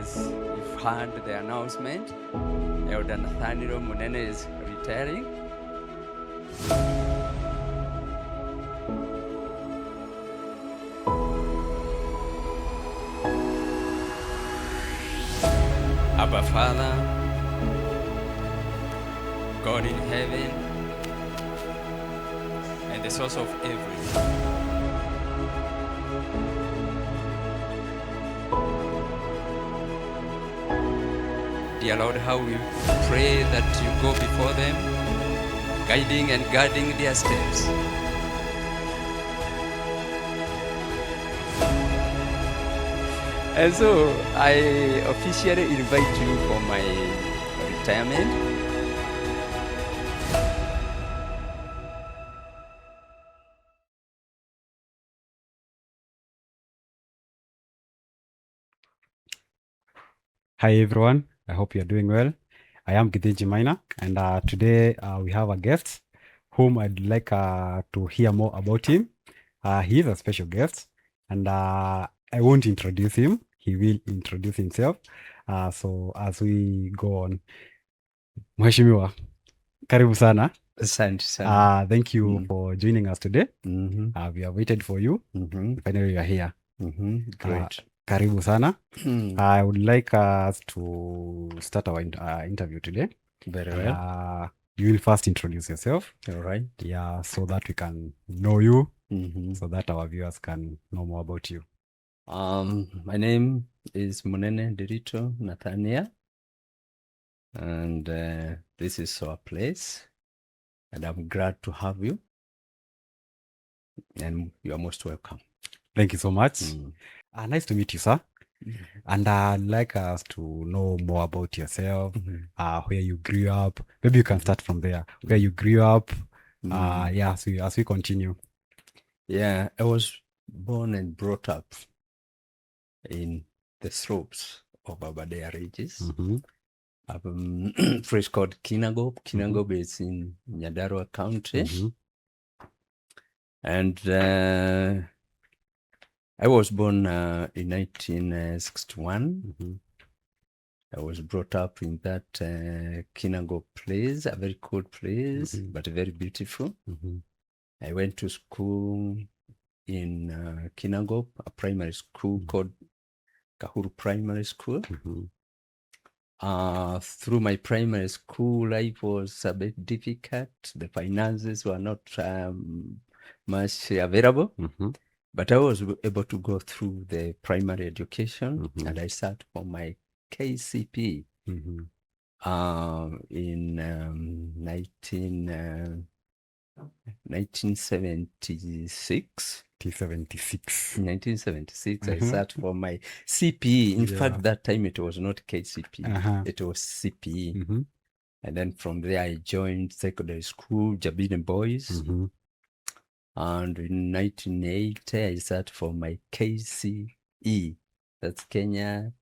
As you've heard the announcement, Elder Nathaniel Munene is retiring. Abba Father, God in heaven, and the source of everything. Dear Lord, how we pray that you go before them, guiding and guarding their steps. And so I officially invite you for my retirement. Hi everyone, I hope you're doing well. I am Pcea Immanuel, and today we have a guest whom I'd like to hear more about him. He is a special guest, and I won't introduce him. He will introduce himself. So as we go on, Mheshimiwa, karibu sana. Asante sana. Thank you for joining us today. We have waited for you. Finally, you are here. Great. Karibu sana. I would like us to start our interview today. Very well. You will first introduce yourself. All right. Yeah, so that we can know you, Mhm. so that our viewers can know more about you. My name is Munene Dirito Nathaniel, and this is our place, and I'm glad to have you, and you are most welcome. Thank you so much. Nice to meet you, sir. And I'd like us to know more about yourself, where you grew up. Maybe you can start from there, where you grew up. Yeah, so as we continue. Yeah, I was born and brought up in the slopes of Aberdare Ridges. Place called Kinangop. Kinangop is in Nyandarua County. And I was born in 1961. I was brought up in that Kinangop place, a very cold place, but very beautiful. I went to school in Kinangop, a primary school called Kahuru Primary School. Through my primary school, life was a bit difficult. The finances were not much available, but I was able to go through the primary education, and I sat for my KCP in 1976. 1976, I sat for my CPE. In fact, that time it was not KCP, it was CPE. And then from there, I joined secondary school, Jabin Boys. And in 1980, I sat for my KCE, that's Kenya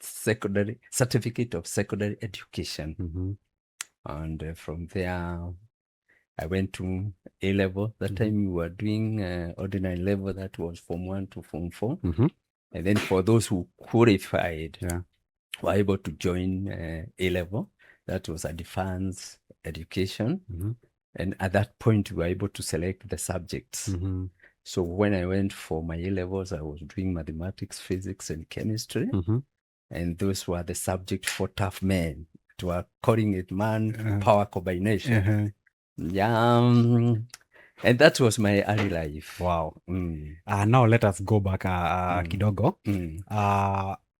Secondary Certificate of Secondary Education. And from there, I went to A level. That time we were doing ordinary level, that was Form 1 to Form 4. And then for those who qualified, were able to join A level. That was advanced education. And at that point, we were able to select the subjects. So when I went for my A levels, I was doing mathematics, physics, and chemistry. And those were the subjects for tough men. We were calling it man-power combination. Yeah, and that was my early life. Wow. Now let us go back kidogo.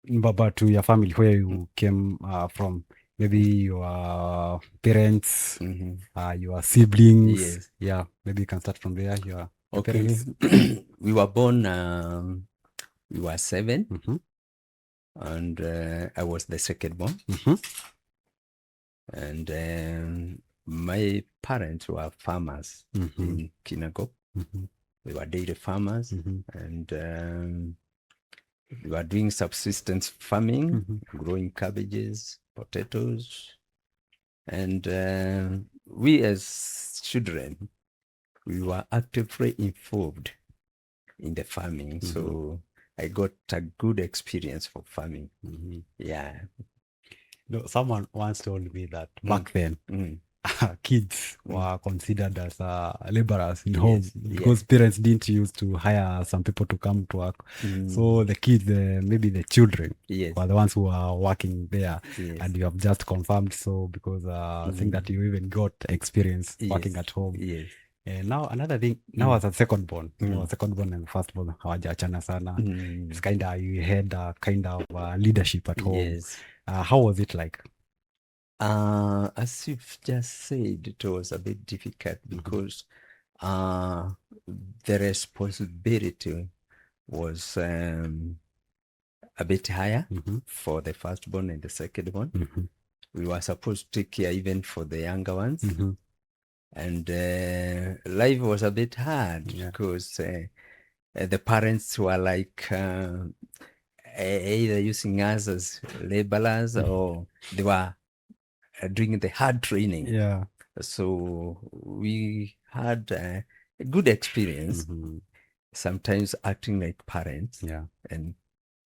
Baba, to your family, where you came from. Maybe your parents, your siblings. Yes. Yeah, maybe you can start from there. Your Okay. parents. We were born, we were 7. And I was the second born. And my parents were farmers in Kinangop. They were dairy farmers, and we were doing subsistence farming, growing cabbages, potatoes. And we as children, we were actively involved in the farming. So I got a good experience for farming. Yeah. No, someone once told me that back then Mm. kids were considered as laborers in Yes, home yeah. because parents didn't used to hire some people to come to work. So the kids, maybe the children, Yes. were the ones who are working there. Yes. And you have just confirmed so because saying that you even got experience working Yes. at home. Yes. And now another thing, now as a second born, second born and first born, hawajaachana sana. It's kind of, you had a kind of leadership at home. Yes. How was it like? As you've just said, it was a bit difficult because the responsibility was a bit higher for the firstborn and the secondborn. We were supposed to take care even for the younger ones. And life was a bit hard because the parents were like either using us as laborers or they were doing the hard training. Yeah. So we had a good experience, sometimes acting like parents and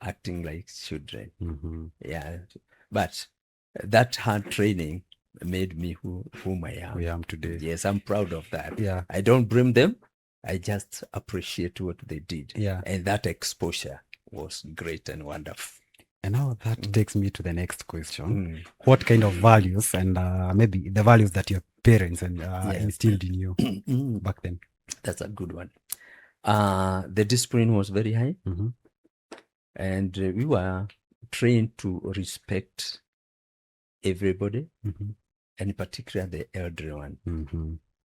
acting like children. Yeah. But that hard training made me whom I am. We am today. Yes, I'm proud of that. Yeah. I don't blame them. I just appreciate what they did. Yeah. And that exposure was great and wonderful. And now that takes me to the next question. What kind of values and maybe the values that your parents and instilled in you back then? That's a good one. The discipline was very high. And we were trained to respect everybody, and in particular the elder one.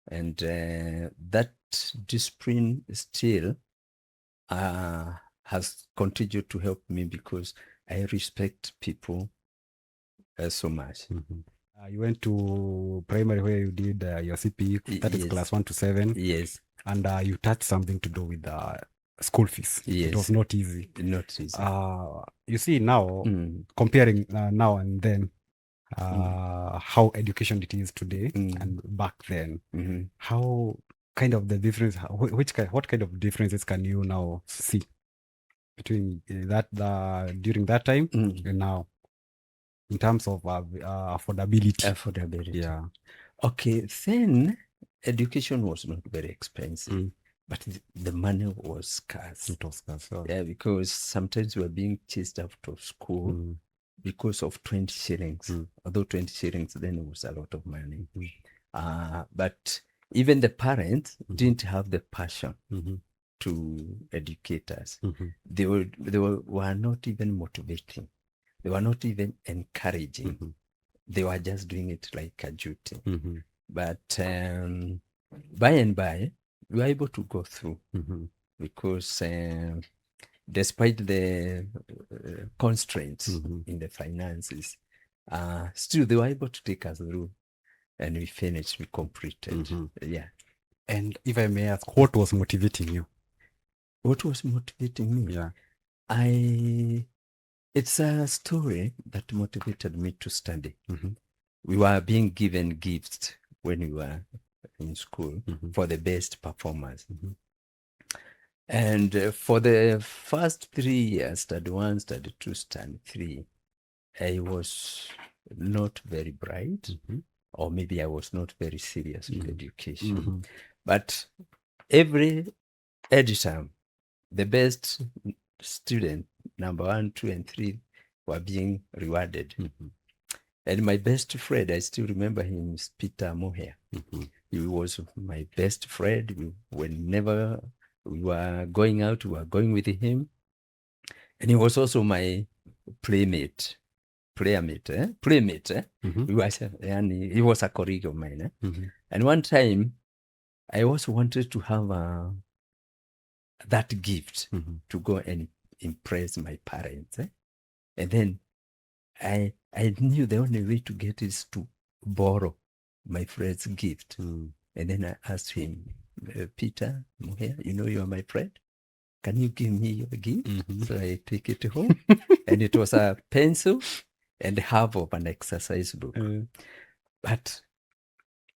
And that discipline still has continued to help me because I respect people so much. You went to primary where you did your CPE, that is class 1 to 7. Yes. And you touched something to do with school fees. Yes. It was not easy. Not easy. You see now, comparing now and then, how education it is today and back then, how kind of the difference, what kind of differences can you now see between that during that time and now in terms of affordability? Yeah. Okay, then education was not very expensive, but the money was scarce. It was scarce. Yeah, because sometimes we were being chased out of school because of 20 shillings. Although 20 shillings then it was a lot of money. But even the parents didn't have the passion to educate us. They were not even motivating. They were not even encouraging. They were just doing it like a duty. But by and by, we were able to go through because despite the constraints in the finances, still they were able to take us through, and we finished, we completed. Yeah. And if I may ask, what was motivating you? What was motivating me? Yeah. It's a story that motivated me to study. We were being given gifts when we were in school for the best performers. And for the first 3 years, study 1, study 2, study 3, I was not very bright, or maybe I was not very serious with education. But every term, the best student, number 1, 2, and 3, were being rewarded. And my best friend, I still remember him, is Peter Moher. He was my best friend. Whenever we were going out, we were going with him. And he was also my playmate. He was a colleague of mine. And one time, I also wanted to have that gift to go and impress my parents. And then I knew the only way to get is to borrow my friend's gift. And then I asked him, Peter Moher, you are my friend. Can you give me your gift? So I take it home. And it was a pencil and half of an exercise book. But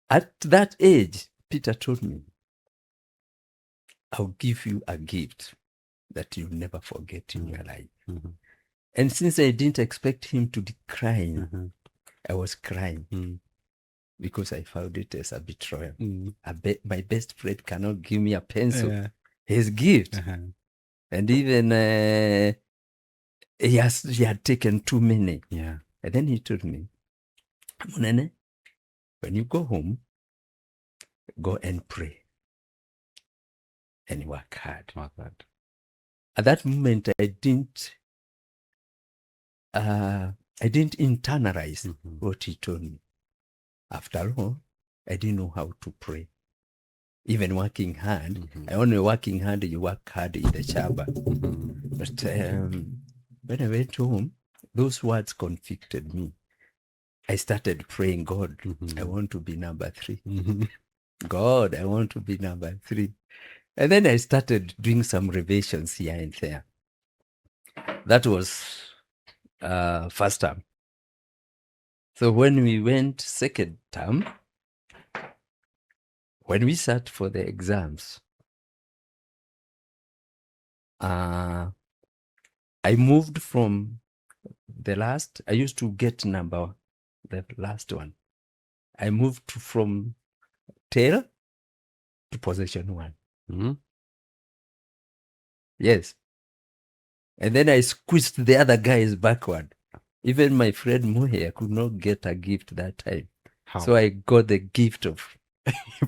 at that age, Peter told me, I'll give you a gift, that you'll never forget in your life. Mm-hmm. And since I didn't expect him to decline, Mm-hmm. I was crying Mm. because I found it as a betrayal. Mm. My best friend cannot give me a pencil, Yeah. his gift. Uh-huh. And even he had taken too many. Yeah. And then he told me, Munene, when you go home, go and pray and work hard. Not that. At that moment, I didn't internalize Mm-hmm. what he told me. After all, I didn't know how to pray. Even working hard, Mm-hmm. I only working hard, you work hard in the Shaba. Mm-hmm. But when I went home, those words convicted me. I started praying, God, Mm-hmm. I want to be number 3. Mm-hmm. God, I want to be number 3. And then I started doing some revisions here and there. That was first term. So when we went second term, when we sat for the exams, I moved from the last. I used to get the last one. I moved from tail to position 1. Mm-hmm. Yes. And then I squeezed the other guys backward. Even my friend Muhe could not get a gift that time. How? So I got the gift of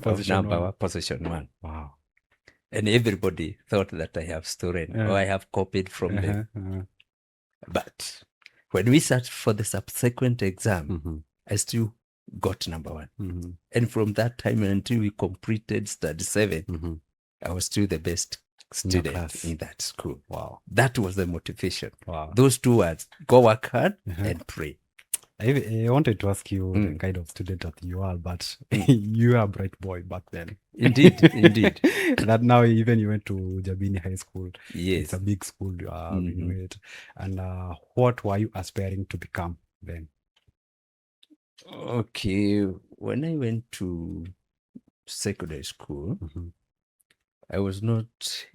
Position one. position 1. Wow. And everybody thought that I have stolen or I have copied from them. Uh-huh. But when we sat for the subsequent exam, Mm-hmm. I still got number 1. Mm-hmm. And from that time until we completed study 7, Mm-hmm. I was still the best student in that school. Wow. That was the motivation. Wow. Those 2 words, go work hard Uh-huh. and pray. I wanted to ask you the kind of student that you are, but you were a bright boy back then. Indeed, indeed. That now even you went to Jabini High School. Yes. It's a big school. You know it. And what were you aspiring to become then? Okay. When I went to secondary school, Mm-hmm. I was not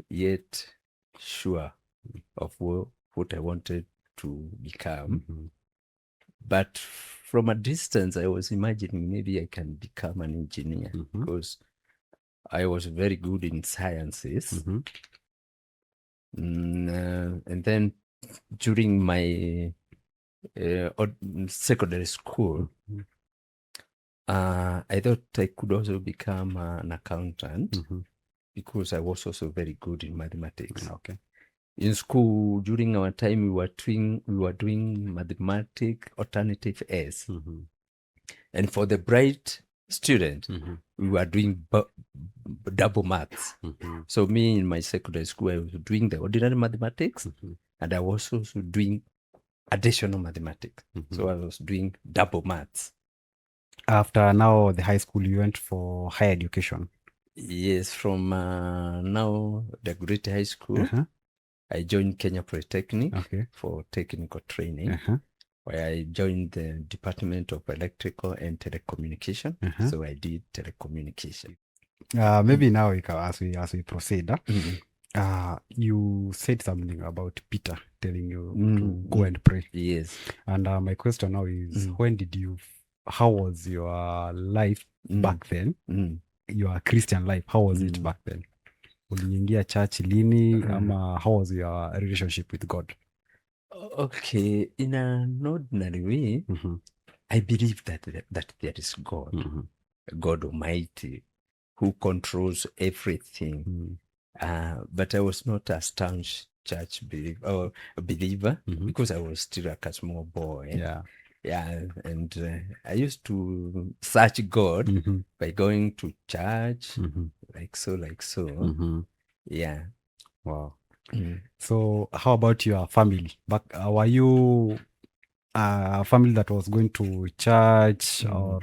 yet sure of what I wanted to become. Mm-hmm. But from a distance, I was imagining maybe I can become an engineer Mm-hmm. because I was very good in sciences. Mm-hmm. And then during my secondary school, Mm-hmm. I thought I could also become an accountant Mm-hmm. because I was also very good in mathematics. Okay. In school, during our time, we were doing mathematics alternative S, Mm-hmm. and for the bright student, Mm-hmm. we were doing double maths. Mm-hmm. So me in my secondary school, I was doing the ordinary mathematics, Mm-hmm. and I was also doing additional mathematics. Mm-hmm. So I was doing double maths. After now the high school, you went for higher education. Yes, from now the Great High School, Uh-huh. I joined Kenya Polytechnic Okay. for technical training, Uh-huh. where I joined the Department of Electrical and Telecommunication. Uh-huh. So I did telecommunication. Maybe now as we proceed, Mhm. you said something about Peter telling you to Mm, go and pray. Yes. And my question now is, how was your life back then? Your Christian life, how was it back then? Uliingia church lini ama how was your relationship with God? Okay, in an ordinary way, Mm-hmm. I believe that there is God, Mm-hmm. God Almighty, who controls everything. Mm-hmm. But I was not a staunch church believer Mm-hmm. because I was still like a small boy. Yeah. And I used to search God Mm-hmm. by going to church, Mm-hmm. like so. Mm-hmm. Yeah. Wow. Mm. So how about your family? Were you a family that was going to church or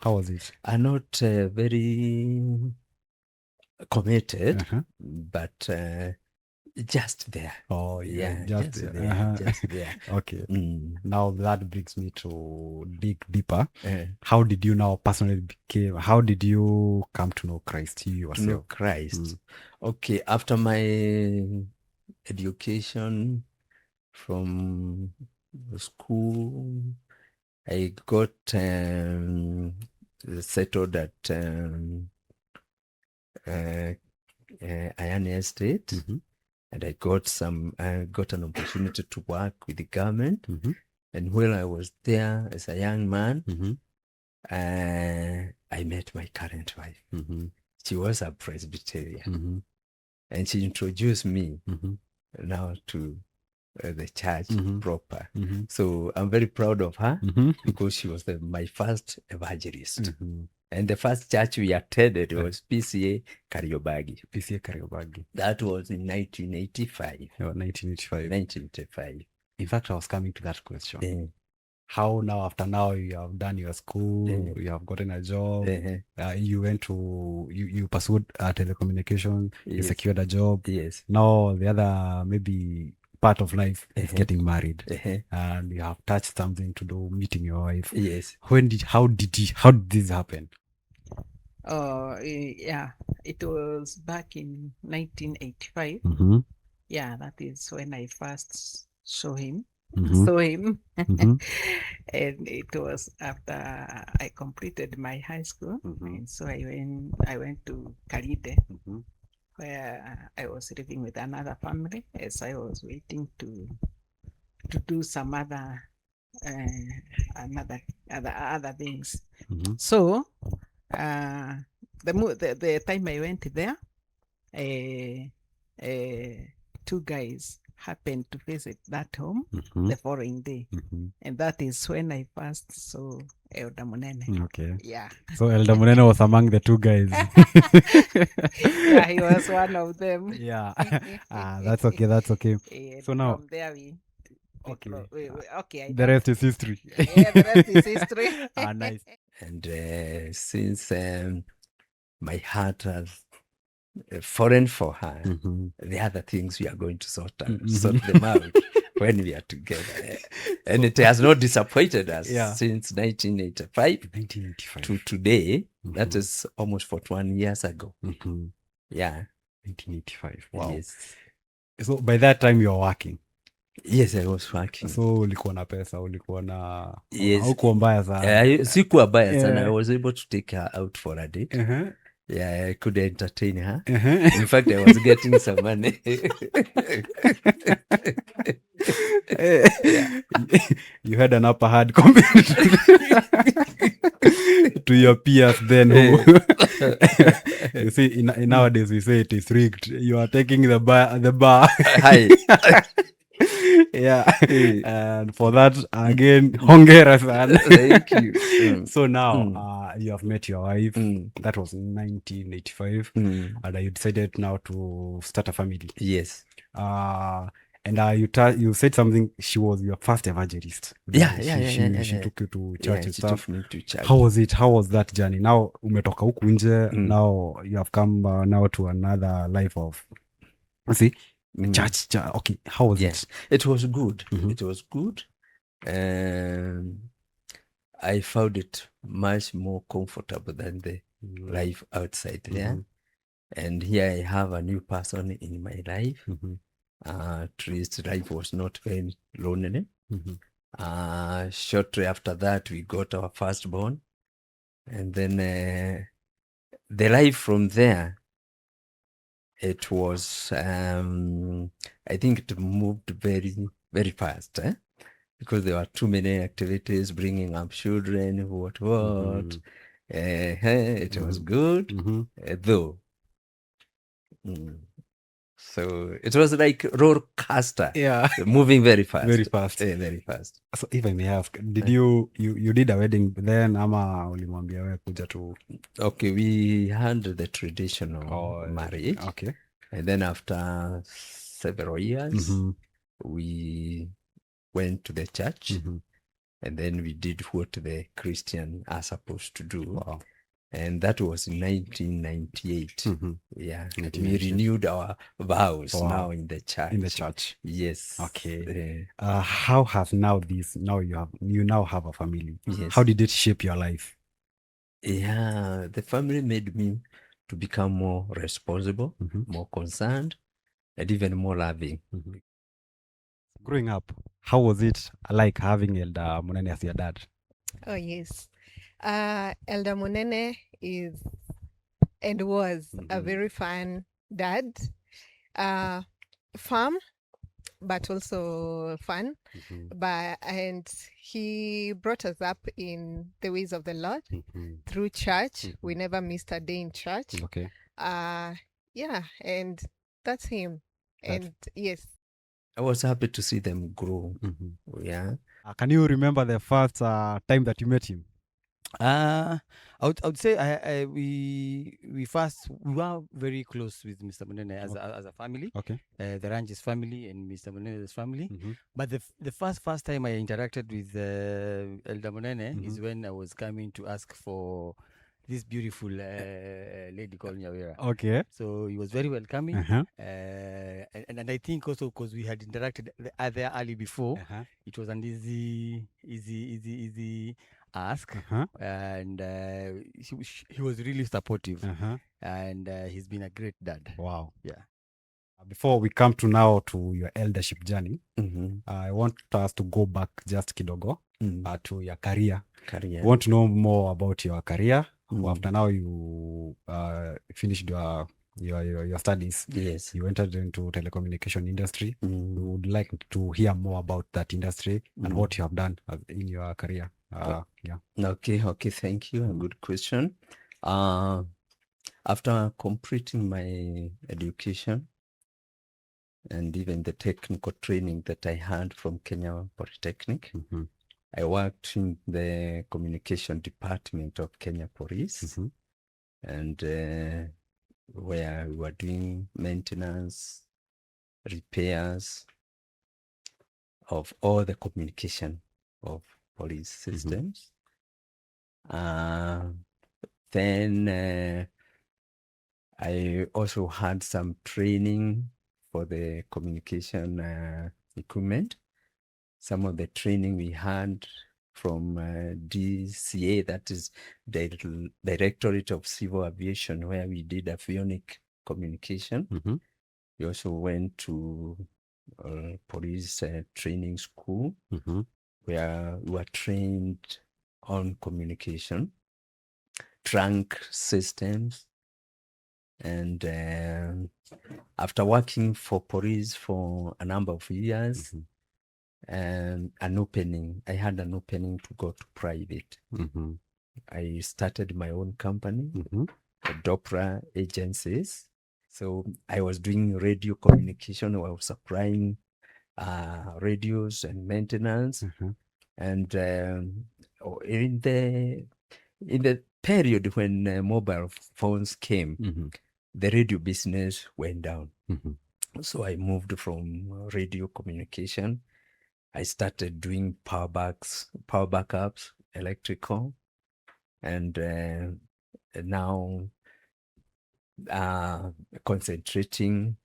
how was it? I'm not very committed, Uh-huh. but just there. Oh, Yeah, just just there. there. Uh-huh. Just there. Okay. Now that brings me to dig deeper. Uh, How did you now personally how did you come to know Christ, you to know yourself? Christ. Okay, after my education from school. I got settled at Iron Estate, and I got an opportunity to work with the government. And while I was there as a young man, I met my current wife. She was a Presbyterian, and she introduced me now to the church proper. So I'm very proud of her because she was my first evangelist. And the first church we attended was PCEA Kariobangi. PCEA Kariobangi. That was in 1985. Oh, 1985. 1985. In fact, I was coming to that question. How now, after now, you have done your school, you have gotten a job, you went to, you pursued telecommunication, you secured a job. Yes. Now the other maybe part of life is getting married, and you have touched something to do meeting your wife. Yes. How did this happen? Oh, yeah, it was back in 1985. Yeah, that is when I first saw him. And it was after I completed my high school, and so I went to Kalite, where I was living with another family as I was waiting to do some other things. So the time I went there, two guys happened to visit that home the following day, and that is when I first saw Elder Munene. Okay. Yeah. So Elder Munene was among the two guys. Yeah, he was one of them. Yeah. That's okay. That's okay. So now, from there the rest is history. Yeah, the rest is history. Nice. And since my heart has fallen for her, the other things we are going to sort them out when we are together. And it has not disappointed us since 1985 to today. That is almost 41 years ago. Yeah. 1985. Wow. Yes. So by that time you were working? Yes, I was working. So ulikuwa na pesa, ulikuwa na... Yes. Haukuwa mbaya sana. Sikuwa mbaya sana. I was able to take her out for a date. Yeah, I could entertain her. In fact, I was getting some money. You had an upper hand compared to your peers then. You see, in nowadays we say it is rigged. You are taking the bar. Hi. Yeah. And for that, again, hongera san. Thank you. So now you have met your wife. That was in 1985. And you decided now to start a family. Yes. And you said something. She was your first evangelist. She took you to church and stuff. Took me to church. How was it? How was that journey? Now umetoka huku nje. Now you have come now to another life of church. Okay, how was it? It was good. It was good. I found it much more comfortable than the life outside there. And here I have a new person in my life. At least life was not very lonely. Shortly after that, we got our firstborn. And then the life from there, it was, I think it moved very, very fast, because there were too many activities, bringing up children, what. It was good, though. So it was like roller coaster, moving very fast. Very fast. Very fast. So if I may ask, did you did a wedding then, ama ulimwambia wewe kuja tu? Okay, we had the traditional marriage. Okay. And then after several years, we went to the church, and then we did what the Christian are supposed to do. Wow. And that was in 1998. Yeah, we renewed our vows now in the church. In the church. Yes. Okay. How has now this? Now you now have a family. Yes. How did it shape your life? Yeah, the family made me to become more responsible, more concerned, and even more loving. Growing up, how was it like having Elder Munene as your dad? Oh, yes. Elder Munene is and was a very fun dad. Firm, but also fun. And he brought us up in the ways of the Lord through church. We never missed a day in church. Okay. Yeah, and that's him. And yes. I was happy to see them grow. Yeah. Can you remember the first time that you met him? I would say we were very close with Mr. Munene as a family. Okay. The Ranges family and Mr. Munene's family. But the first time I interacted with Elder Munene is when I was coming to ask for this beautiful lady called Nyawera. Okay. So he was very welcoming. And I think also because we had interacted there early before, it was an easy ask. And he was really supportive. And he's been a great dad. Wow. Yeah. Before we come to now to your eldership journey, I want us to go back just kidogo to your career. I want to know more about your career. After now you finished your studies. Yes. You entered into telecommunication industry. We would like to hear more about that industry and what you have done in your career. Yeah. Okay, thank you. A good question. After completing my education and even the technical training that I had from Kenya Polytechnic, I worked in the communication department of Kenya Police, and where we were doing maintenance, repairs of all the communication of police systems. Then I also had some training for the communication equipment. Some of the training we had from DCA, that is Directorate of Civil Aviation, where we did avionic communication. We also went to police training school, where we were trained on communication, trunk systems. And after working for police for a number of years, and I had an opening to go to private. I started my own company, Doppler Agencies. So I was doing radio communication. I was supplying radios and maintenance. And in the period when mobile phones came, the radio business went down. So I moved from radio communication. I started doing power backups, electrical, and now concentrating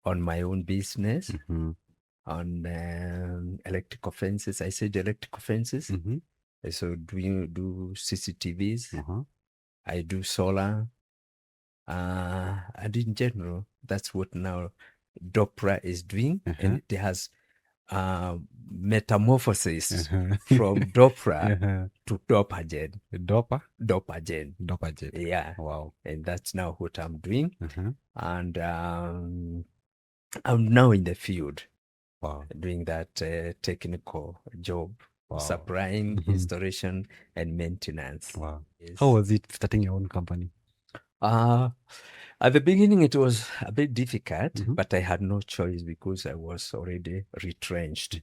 on my own business, on electrical fences. I said electrical fences. So do CCTVs. I do solar. And in general, that's what now Doppler is doing, and it has metamorphosis from Doppler to Dopagen. Dopagen. Yeah. Wow. And that's now what I'm doing. And I'm now in the field. Wow. Doing that technical job, supplying installation and maintenance. Wow. Yes. How was it starting your own company? At the beginning, it was a bit difficult, but I had no choice because I was already retrenched.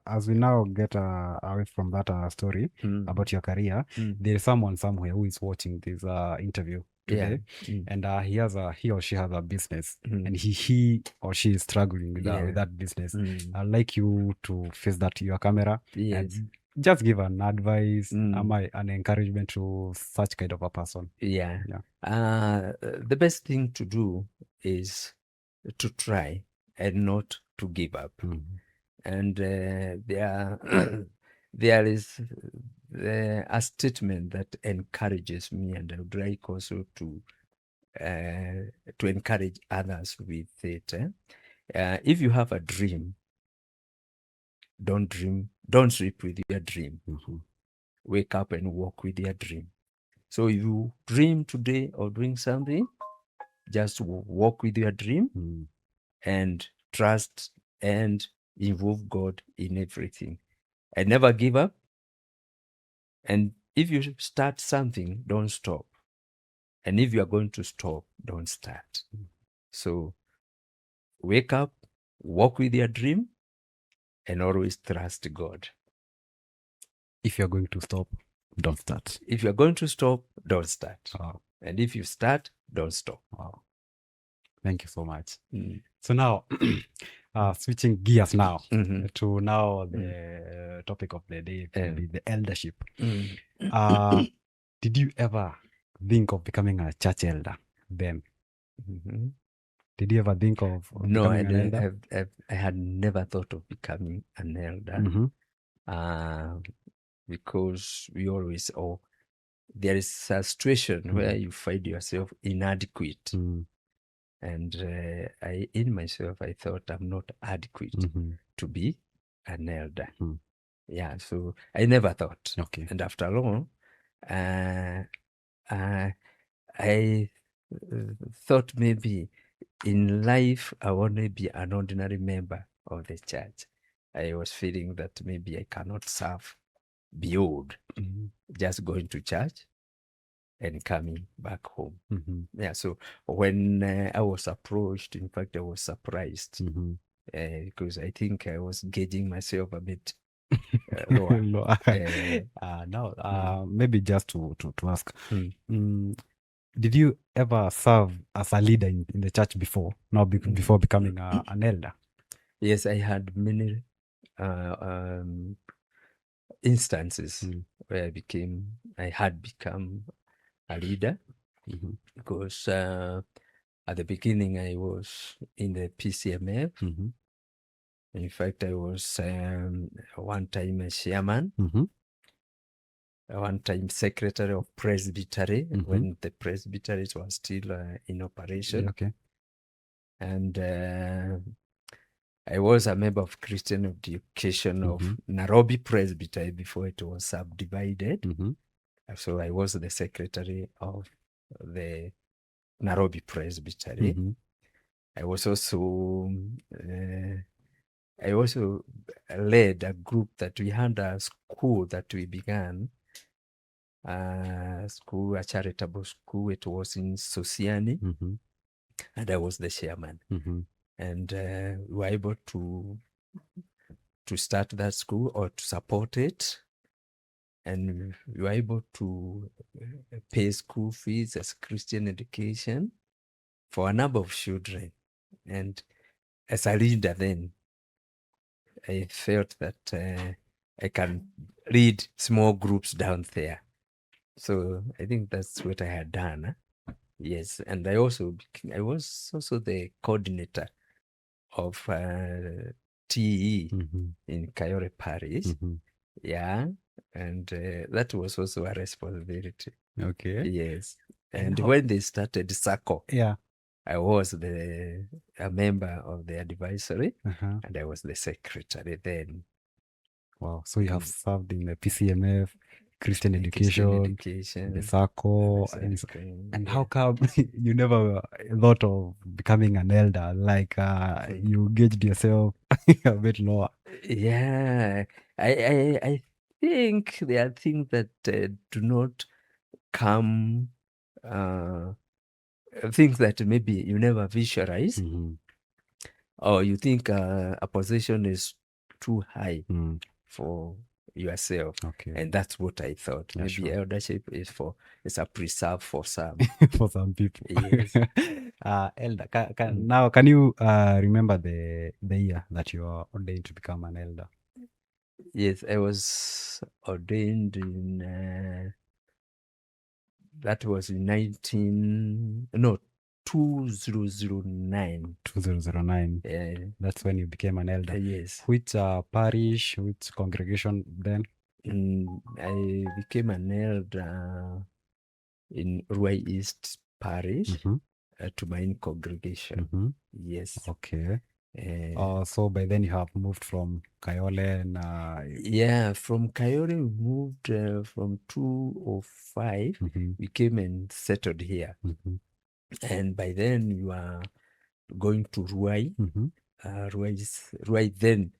As we now get away from that story about your career, there is someone somewhere who is watching this interview today, and he or she has a business, and he or she is struggling with that business. I'd like you to face that to your camera and just give an advice, an encouragement to such kind of a person. The best thing to do is to try and not to give up. And there is a statement that encourages me, and I would like also to to encourage others with it. If you have a dream, don't sleep with your dream. Wake up and walk with your dream. So if you dream today of doing something, just walk with your dream and trust and involve God in everything. And never give up. And if you start something, don't stop. And if you are going to stop, don't start. So wake up, walk with your dream, and always trust God. If you're going to stop, don't start. If you're going to stop, don't start. Wow. And if you start, don't stop. Wow. Thank you so much. Mm. So now, switching gears now Mhm. to now the topic of the day, the eldership. Mm. Did you ever think of becoming a church elder then? Mhm. Did you ever think of No, becoming an elder? I had never thought of becoming an elder. Because we always, there is a situation where you find yourself inadequate. And in myself, I thought I'm not adequate to be an elder. Yeah, so I never thought. Okay. And after long, I thought maybe in life I want to be an ordinary member of the church. I was feeling that maybe I cannot serve beyond just going to church and coming back home. Yeah, so when I was approached, in fact, I was surprised because I think I was gauging myself a bit lower. Maybe just to ask, did you ever serve as a leader in the church before? Before becoming an elder? Yes, I had many instances where I had become a leader because at the beginning I was in the PCMF. In fact, I was one time a chairman, one time secretary of presbytery when the presbyteries were still in operation. Okay. And I was a member of Christian Education of Nairobi Presbytery before it was subdivided. So I was the secretary of the Nairobi Presbytery. I also led a group that we had a school that we began, a charitable school. It was in Sosiani, and I was the chairman. And we were able to start that school or to support it. And we were able to pay school fees as Christian education for a number of children. And as a leader then, I felt that I can lead small groups down there. So I think that's what I had done. Yes, and I was also the coordinator of TE in Kayore Parish. Yeah, and that was also a responsibility. Okay. Yes, and when they started SACCO, I was a member of the advisory, and I was the secretary then. Wow! So you have served in the PCMF, Christian Education, the SACCO, and how come you never thought of becoming an elder? Like you gauged yourself a bit lower. Yeah, I think there are things that do not come. Things that maybe you never visualize, or you think a position is too high for yourself. Okay. And that's what I thought. Yeah, Maybe sure. eldership is a preserve for some. For some people. Yes. Elder, now can you remember the year that you are ordained to become an elder? Yes, I was ordained in that was in 2009. 2009. That's when you became an elder. Yes. Which parish, which congregation then? I became an elder in Ruai East parish, Mhm. to my congregation. Mhm. Yes. Okay. Uh, So by then you have moved from Kayole and yeah, from Kayole we moved from 205. Mhm. We came and settled here. Mhm. And by then we were going to Ruai. Mhm. Ruai then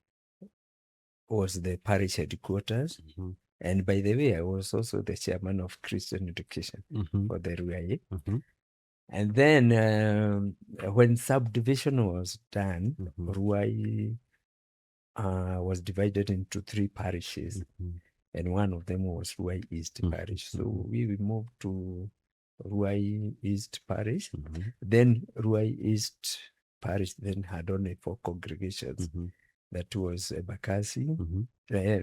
was the parish headquarters. Mhm. And by the way, I was also the chairman of Christian education Mhm. for the Ruai. Mhm. And then when subdivision was done, Mhm. Ruai was divided into 3 parishes, Mhm. and one of them was Ruai East Mhm. Parish. So Mhm. we moved to Ruai East Parish. Mhm. Then Ruai East Parish then had only 4 congregations. Mhm. That was Bakasi, Mhm.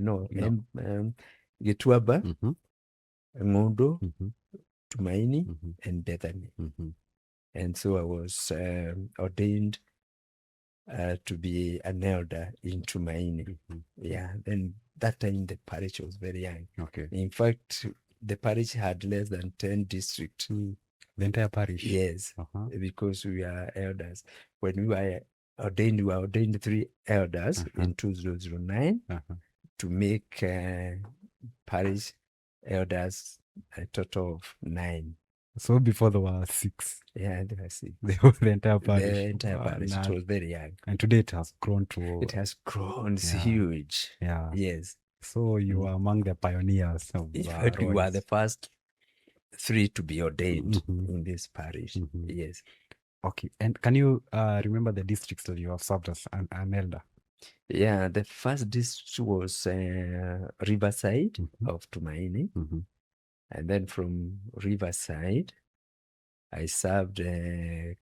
no, No. Gituaba, Mhm. Ngondo, Mhm. Tumaini, Mhm. and Bethany. Mhm. And so I was ordained to be an elder in Tumaini. Mhm. Yeah, then that time the parish was very young. Okay. In fact, the parish had less than 10 districts. The entire parish. Yes, Uh-huh. because we are elders. When we were ordained, we were ordained 3 elders in 2009 Uh-huh. to make parish elders a total of 9. So before there were 6, Yeah, there were 6. the entire parish. The entire parish. It was very young. And today it has grown to. It has grown. It's Yeah. huge. Yeah. Yes. So you are among the pioneers of In fact, we were Royals. the first 3 to be ordained Mhm. in this parish. Mhm. Yes. Okay. And can you remember the districts that you have served as an elder? Yeah, the first district was Riverside Mhm. of Tumaini. Mhm. And then from Riverside, I served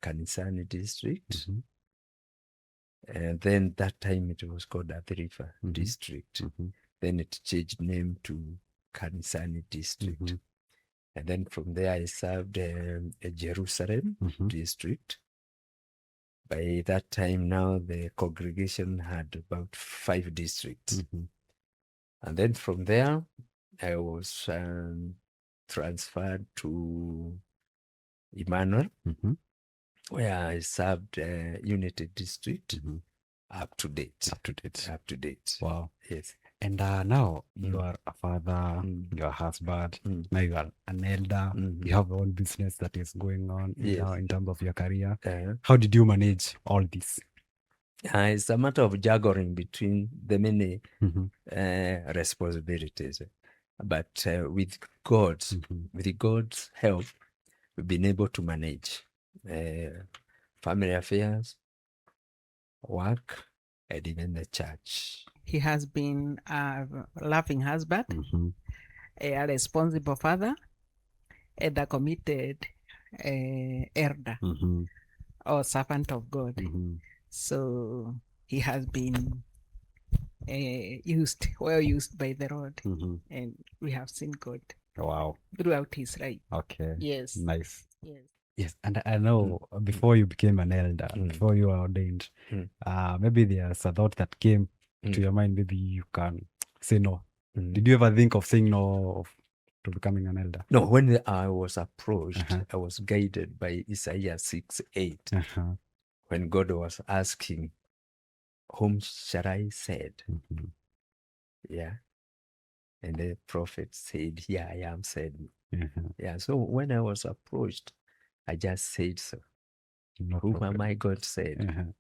Kanisani district. Mhm. And then that time it was called Athi River Mhm. district. Mhm. Then it changed name to Kanisani district. Mhm. And then from there I served Jerusalem Mhm. district. By that time now the congregation had about 5 districts. Mhm. And then from there I was transferred to Immanuel, Mhm. where I served Unity district Mhm. up to date. Up to date. Up to date. Wow. Yes. And now you Mm. are a father, Mm. you are a husband, Mm. now you are an elder, Mhm. you have your own business that is going on Yes. in terms of your career. Uh, How did you manage all this? it's a matter of juggling between the many Mhm. responsibilities. But with God's help, we've been able to manage family affairs, work, and even the church. He has been a loving husband, Mhm. a responsible father, and a committed elder Mhm. or servant of God. Mhm. So he has been well used by the Lord, Mhm. and we have seen God Wow. throughout his life. Okay. Yes. Nice. Yes. Yes, and I know before you became an elder, before you were ordained, maybe there's a thought that came to your mind. Maybe you can say no. Did you ever think of saying no to becoming an elder? No, when I was approached, Uh-huh. I was guided by Isaiah 6:8, Uh-huh. when God was asking, whom shall I send? Mhm. Yeah. And the prophet said, here I am, send me. Uh-huh. Yeah. So when I was approached, I just said so. No Whom problem. am I God said? Uh-huh.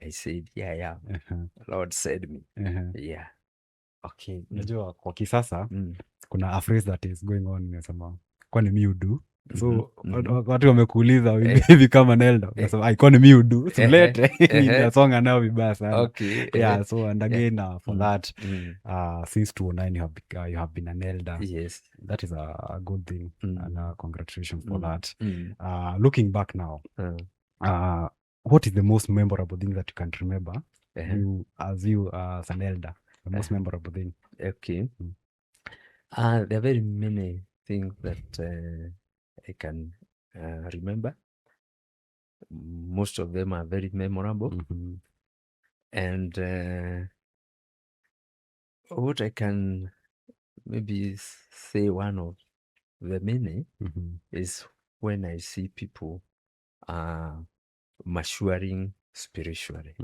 I said, here I am. Uh-huh. Lord send me. Uh-huh. Yeah. Okay. Unajua kwa kisasa Mm. kuna a phrase that is going on inasema kwani mi udu. So Mhm. watu wamekuuliza hivi kama an elder unasema kwani mi udu sulete inasonga nao vibaya sana. Okay. Yeah, so and again for that Mm. since 2009 you have been an elder. Yes. That is a good thing, and congratulations for that. Mm. Looking back now, what is the most memorable thing that you can remember you as an elder? The most memorable thing. Okay. There are very many things that I can remember. Most of them are very memorable. Mhm. And what I can maybe say one of the many Mhm. is when I see people maturing spiritually.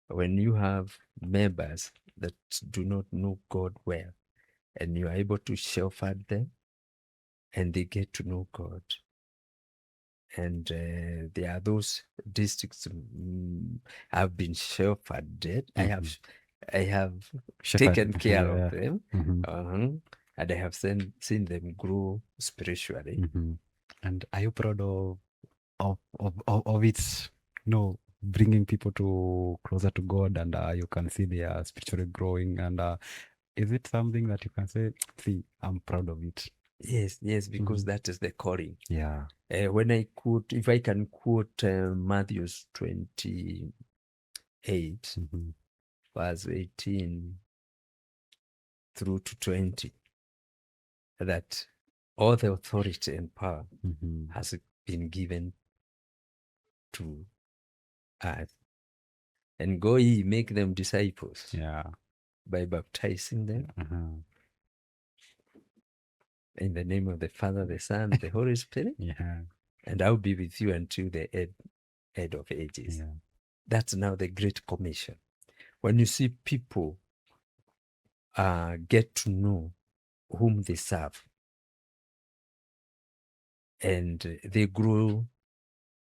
When you have members that do not know God well, and you are able to shepherd them, and they get to know God. And there are those districts have been shepherded. I have taken care of them, and I have seen them grow spiritually. And are you proud of it? Bringing people to closer to God, and you can see they are spiritually growing. And is it something that you can say, "See, I'm proud of it"? Yes, because that is the calling. Yeah. When I quote, if I can quote Matthew 28, verse 18 through to 20, that all the authority and power has been given to us. And go ye, make them disciples. Yeah. By baptizing them in the name of the Father, the Son, the Holy Spirit. Yeah. And I'll be with you until the end of ages. Yeah. That's now the Great Commission. When you see people get to know whom they serve, and they grow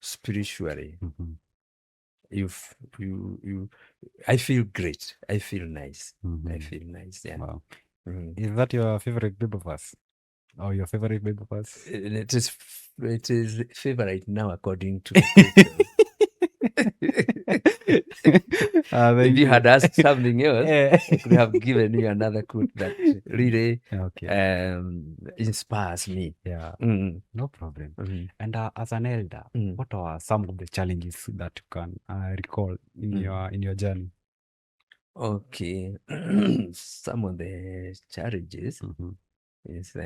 spiritually, I feel great. I feel nice. I feel nice. Yeah. Wow. Is that your favorite Bible verse? Or your favorite Bible verse? It is favorite now according to the Christians. If you had asked something else, I could have given you another quote that really inspires me. Yeah, no problem. And as an elder, what are some of the challenges that you can recall in your journey? Okay, some of the challenges is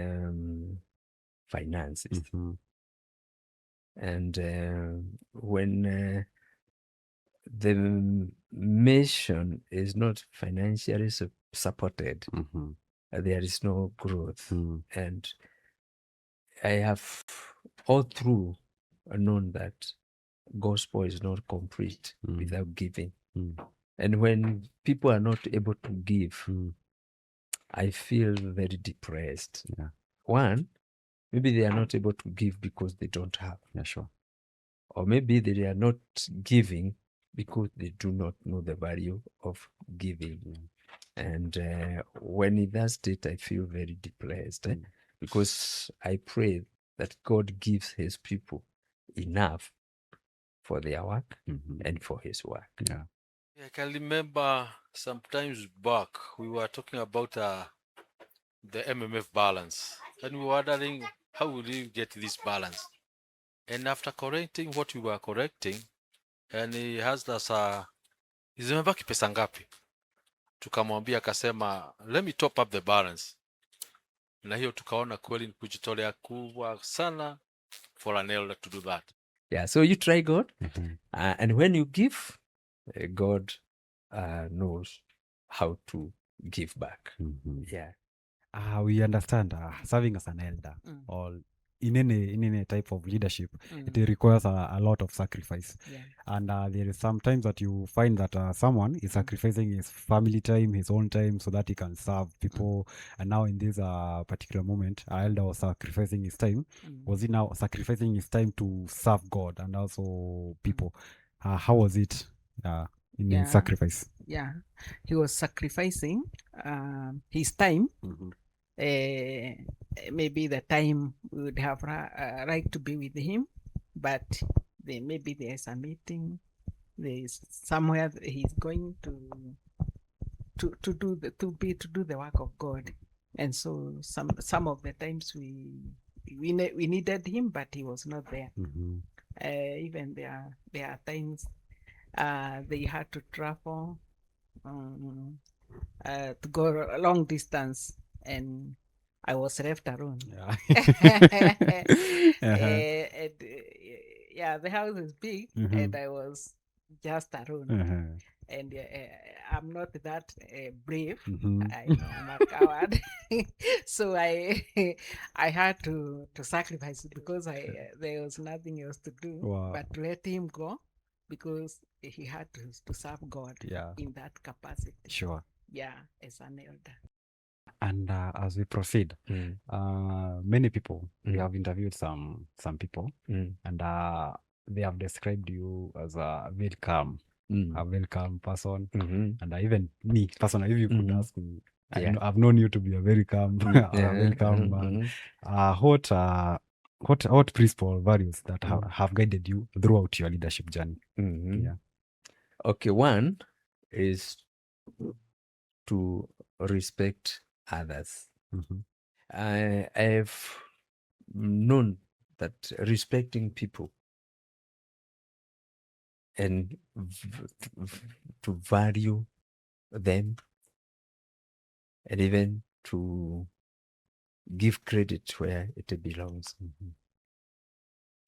finances, and when the mission is not financially supported, there is no growth. And I have all through known that gospel is not complete without giving. And when people are not able to give, I feel very depressed. Yeah. One, maybe they are not able to give because they don't have. Yeah, sure. Or maybe they are not giving because they do not know the value of giving. And when in that state, I feel very depressed because I pray that God gives his people enough for their work and for his work. Yeah. I can remember sometimes back we were talking about the MMF balance, and we were wondering how will we get this balance. And after correcting what we were correcting, and he asked us zimebaki pesa ngapi? Tukamwambia, akasema let me top up the balance. Na hiyo tukaona kweli ni kujitolea kubwa sana for an elder to do that. Yeah, so you try God, and when you give, God knows how to give back. Yeah. We understand serving as an elder or in any type of leadership, it requires a lot of sacrifice. Yeah. And there is sometimes that you find that someone is sacrificing his family time, his own time, so that he can serve people. And now in this particular moment, our elder was sacrificing his time. Was he now sacrificing his time to serve God and also people? How was it in sacrifice? Yeah, he was sacrificing his time. Maybe the time we would have right to be with him, but maybe there's a meeting, there's somewhere he's going to do the work of God, and so some of the times we needed him, but he was not there. Even there are times they had to travel to go a long distance, and I was left alone. The house is big, and I was just alone. and I'm not that brave. Mhm. I know I'm a coward, so I had to sacrifice it because there was nothing else to do Wow. but to let him go because he had to serve God Yeah. in that capacity. Sure. Yeah, as an elder. And as we proceed, Mm. many people, we Mm. have interviewed some people, Mm. and they have described you as a very calm, Mm. a very calm person. Mhm. And even me personally, if you could Mhm. ask me, Yeah. I've known you to be a very calm, Mm. a very calm Mhm. man. Mhm. What principle values that Mm. have guided you throughout your leadership journey? Mhm. Yeah. Okay, one is to respect others. Mhm. I've known that respecting people and to value them and even to give credit where it belongs. Mhm.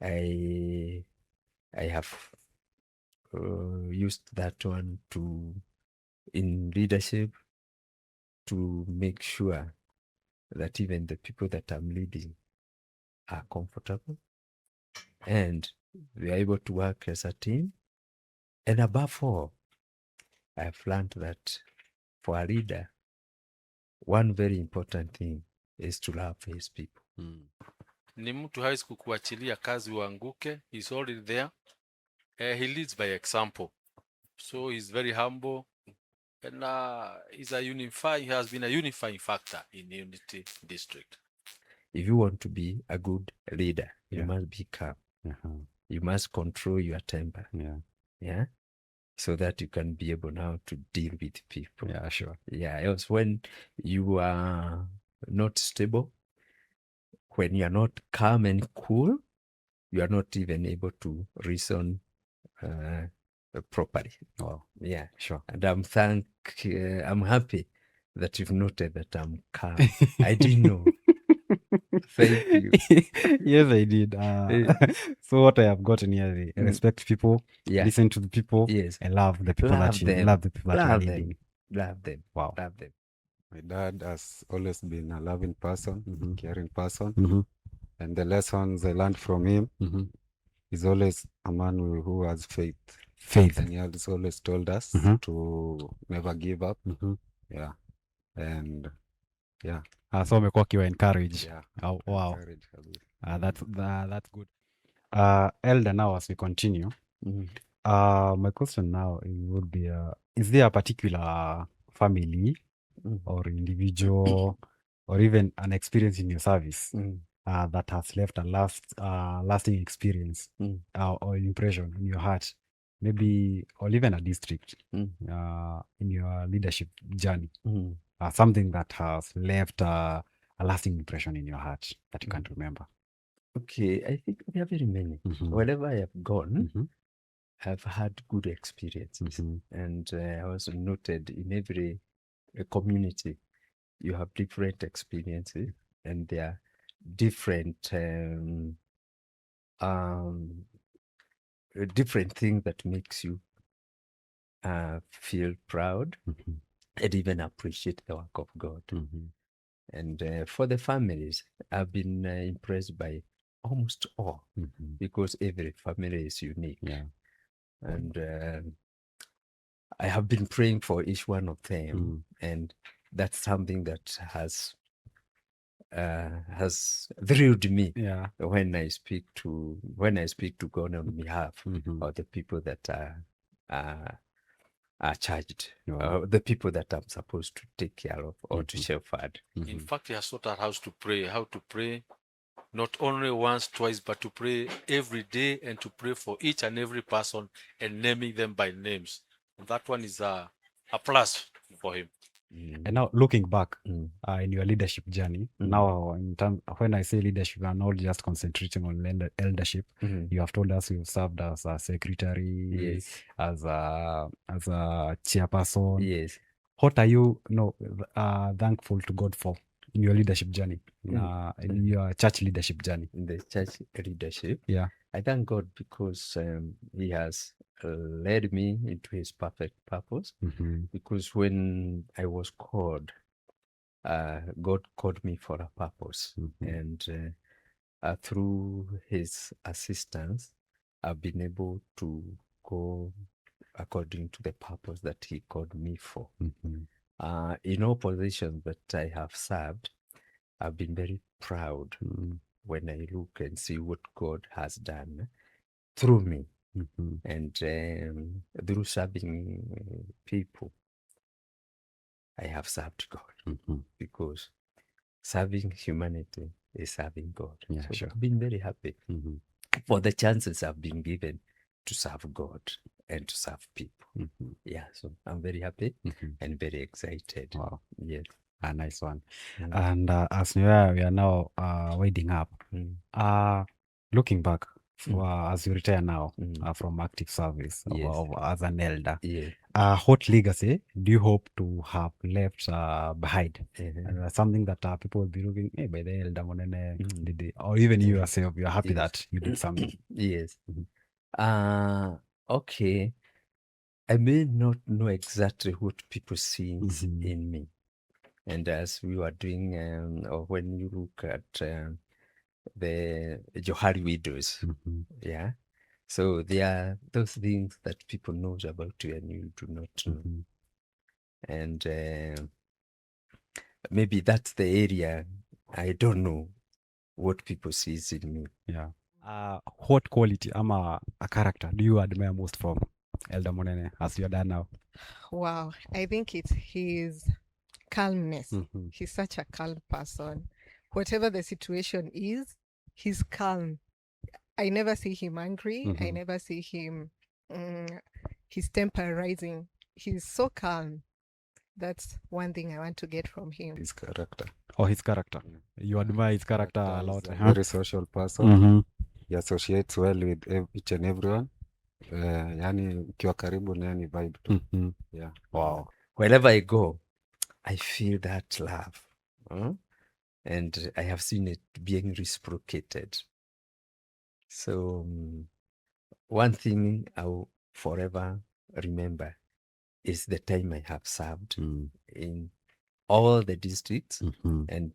I have used that one to in leadership to make sure that even the people that I'm leading are comfortable and we are able to work as a team. And above all, I've learned that for a leader, one very important thing is to love his people. Ni mtu hawezi kukuachilia kazi uanguke. He's already there. He leads by example. So he's very humble. And he has been a unifying factor in Unity District. If you want to be a good leader, you Yeah. must be calm. Uh-huh. You must control your temper. Yeah. Yeah. So that you can be able now to deal with people. Yeah, sure. Yeah. Else when you are not stable, when you are not calm and cool, you are not even able to reason properly. Wow. Yeah. Sure. And I'm happy that you've noted that I'm calm. I didn't know. Thank you. Yes, I did. So what I have gotten here, I Mm. respect people, Yeah. listen to the people, Yes. and love the people Love them. love the people that you are Love them. leading. Love them. Wow. Love them. My dad has always been a loving person, Mhm. caring person, Mhm. and the lessons I learned from him Mhm. is always a man who has faith. Faith. And he has always told us Mhm. to never give up. Mhm. Yeah. And So umekuwa ukiwa encourage. yeah, Oh, wow. encourage kabisa. That's good. Elder, now as we continue, Mm. my question now would be, is there a particular family Mm. or individual or even an experience in your service Mm. that has left a lasting experience Mm. or impression in your heart, maybe, or even a district Mm. in your leadership journey? Mm. Something that has left a lasting impression in your heart that you can't remember. Okay, I think there are very many. Mhm. Wherever I have gone, Mhm. I've had good experiences. Mhm. And I also noted in every community, you have different experiences and there are different different things that makes you feel proud Mhm. and even appreciate the work of God. Mhm. And for the families, I've been impressed by almost all Mhm. because every family is unique. Yeah. And I have been praying for each one of them, and that's something that has thrilled me Yeah. when I speak to God on behalf Mhm. of the people that are charged, Wow. the people that I'm supposed to take care of or to Mhm. shepherd. In fact, he has taught us how to pray, not only once, twice, but to pray every day and to pray for each and every person and naming them by names. That one is a plus for him. And now looking back Mm. in your leadership journey, now when I say leadership, I'm not just concentrating on eldership. Mhm. You have told us you've served as a secretary, Yes. as a chairperson. Yes. What are you thankful to God for in your leadership journey, in your church leadership journey? In the church leadership, Yeah. I thank God because He has led me into his perfect purpose, because when I was called, God called me for a purpose, and through his assistance, I've been able to go according to the purpose that he called me for. In all positions that I have served, I've been very proud when I look and see what God has done through me, and through serving people. I have served God, because serving humanity is serving God. Yeah, so sure. I've been very happy for the chances I've been given to serve God and to serve people. Yeah, so I'm very happy and very excited. Wow. Yes. A nice one. Mm. And as we are now winding up, looking back as you retire now from active service Yes. as an elder, Yeah. what legacy do you hope to have left behind? Something that people will be looking, hey, by the elder Munene did it, or even you yourself, you're happy Yes. that you did something. Yes. Okay. I may not know exactly what people see in me. And as we were doing, or when you look at the Johari widows, yeah. So there are those things that people knows about you and you do not know. And maybe that's the area I don't know what people sees in me. Yeah. What quality, a character, do you admire most from Elder Munene as you're done now? Wow, I think it's his calmness. He's such a calm person. Whatever the situation is, he's calm. I never see him angry. I never see him his temper rising. He's so calm. That's one thing I want to get from him. His character. Oh, his character. You admire his character a lot. He's a very social person. He associates well with each and everyone. Yani ukiwa karibu naye ni vibe tu. Yeah. Wow. Wherever I go, I feel that love. And I have seen it being reciprocated. So one thing I'll forever remember is the time I have served in all the districts and